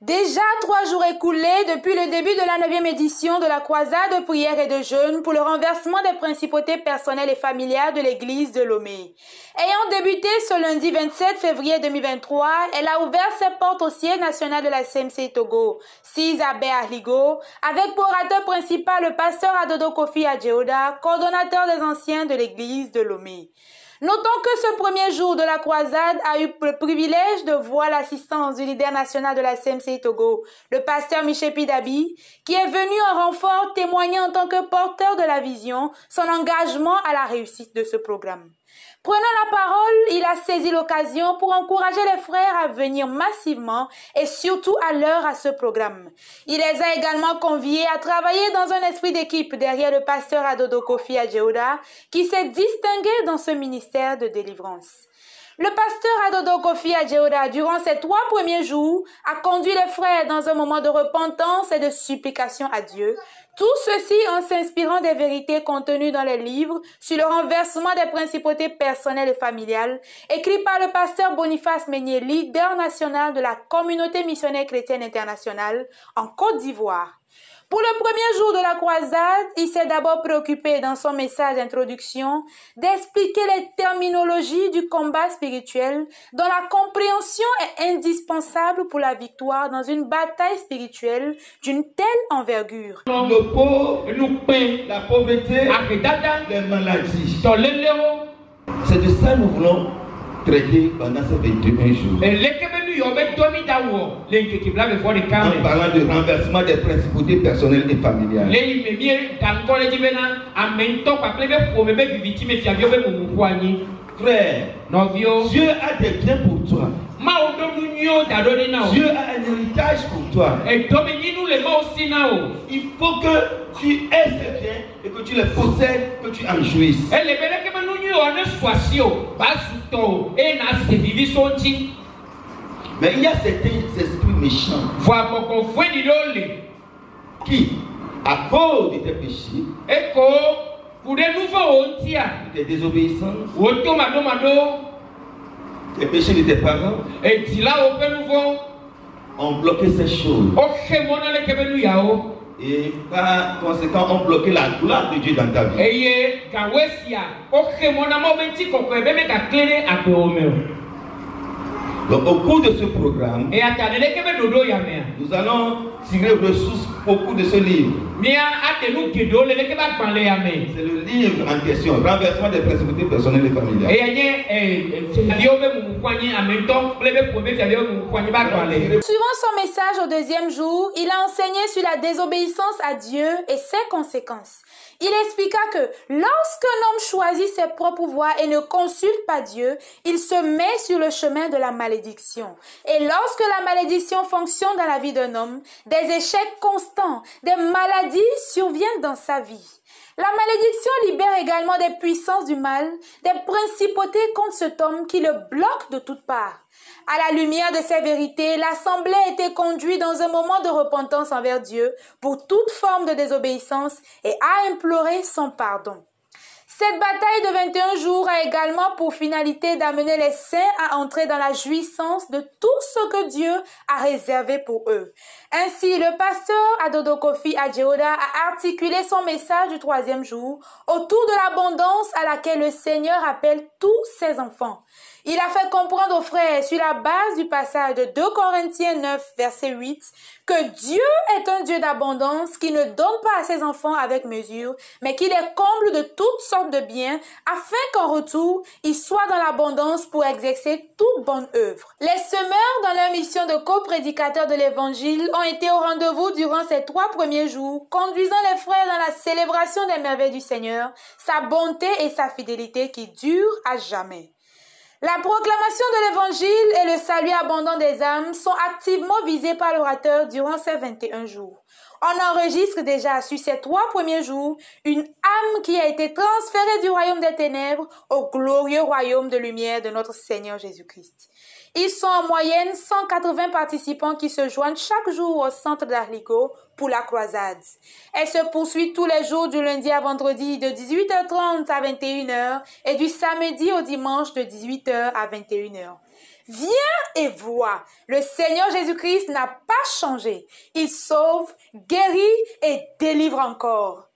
Déjà 3 jours écoulés depuis le début de la 9e édition de la croisade de prière et de jeûne pour le renversement des principautés personnelles et familiales de l'église de Lomé. Ayant débuté ce lundi 27 février 2023, elle a ouvert ses portes au siège national de la CMC Togo, 6 à Béarligo, avec pour orateur principal le pasteur Adodo Kofi Adjeoda, coordonnateur des anciens de l'église de Lomé. Notons que ce premier jour de la croisade a eu le privilège de voir l'assistance du leader national de la CMC Togo, le pasteur Michel Pidabi, qui est venu en renfort témoigner en tant que porteur de la vision son engagement à la réussite de ce programme. Prenant la parole, il a saisi l'occasion pour encourager les frères à venir massivement et surtout à l'heure à ce programme. Il les a également conviés à travailler dans un esprit d'équipe derrière le pasteur Adodo Kofi Adjeoda qui s'est distingué dans ce ministère de délivrance. Le pasteur Adodo Kofi Adjeoda, durant ces 3 premiers jours, a conduit les frères dans un moment de repentance et de supplication à Dieu. Tout ceci en s'inspirant des vérités contenues dans les livres sur le renversement des principautés personnelles et familiales, écrits par le pasteur Boniface Meunier, leader national de la communauté missionnaire chrétienne internationale en Côte d'Ivoire. Pour le premier jour de la croisade, il s'est d'abord préoccupé dans son message d'introduction d'expliquer les terminologies du combat spirituel dont la compréhension est indispensable pour la victoire dans une bataille spirituelle d'une telle envergure. Le pauvre, la pauvreté, les maladies. C'est de ça que nous voulons traiter pendant ces 21 jours. En parlant de renversement des principautés personnelles et familiales. Frère, Dieu a des biens pour toi. Dieu a un héritage pour toi. Il faut que tu aies ces biens et que tu les possèdes, que tu en jouisses. Mais il y a certains esprits méchants qui, à cause de tes péchés, de tes désobéissances, les péchés de tes parents, ont bloqué ces choses. Et par conséquent, ont bloqué la gloire de Dieu dans ta vie. Donc au cours de ce programme, nous allons tirer ressources beaucoup de ce livre. C'est le livre en question, renversement des principautés personnelles et familiales. Suivant son message au deuxième jour, il a enseigné sur la désobéissance à Dieu et ses conséquences. Il expliqua que lorsqu'un homme choisit ses propres voies et ne consulte pas Dieu, il se met sur le chemin de la malédiction. Et lorsque la malédiction fonctionne dans la vie d'un homme, des échecs constants, des maladies surviennent dans sa vie. La malédiction libère également des puissances du mal, des principautés contre cet homme qui le bloquent de toutes parts. À la lumière de ces vérités, l'assemblée a été conduite dans un moment de repentance envers Dieu pour toute forme de désobéissance et a imploré son pardon. Cette bataille de 21 jours a également pour finalité d'amener les saints à entrer dans la jouissance de tout ce que Dieu a réservé pour eux. Ainsi, le pasteur Adodo Kofi Adjeoda a articulé son message du 3e jour autour de l'abondance à laquelle le Seigneur appelle tous ses enfants. Il a fait comprendre aux frères, sur la base du passage de 2 Corinthiens 9, verset 8, que Dieu est un Dieu d'abondance qui ne donne pas à ses enfants avec mesure, mais qui les comble de toutes sortes de biens, afin qu'en retour, ils soient dans l'abondance pour exercer toute bonne œuvre. Les semeurs, dans leur mission de coprédicateurs de l'Évangile, ont été au rendez-vous durant ces 3 premiers jours, conduisant les frères dans la célébration des merveilles du Seigneur, sa bonté et sa fidélité qui durent à jamais. La proclamation de l'Évangile et le salut abondant des âmes sont activement visés par l'orateur durant ces 21 jours. On enregistre déjà sur ces 3 premiers jours une âme qui a été transférée du royaume des ténèbres au glorieux royaume de lumière de notre Seigneur Jésus-Christ. Ils sont en moyenne 180 participants qui se joignent chaque jour au centre d'Arlico pour la croisade. Elle se poursuit tous les jours du lundi à vendredi de 18h30 à 21h et du samedi au dimanche de 18h à 21h. Viens et vois, le Seigneur Jésus-Christ n'a pas changé. Il sauve, guérit et délivre encore.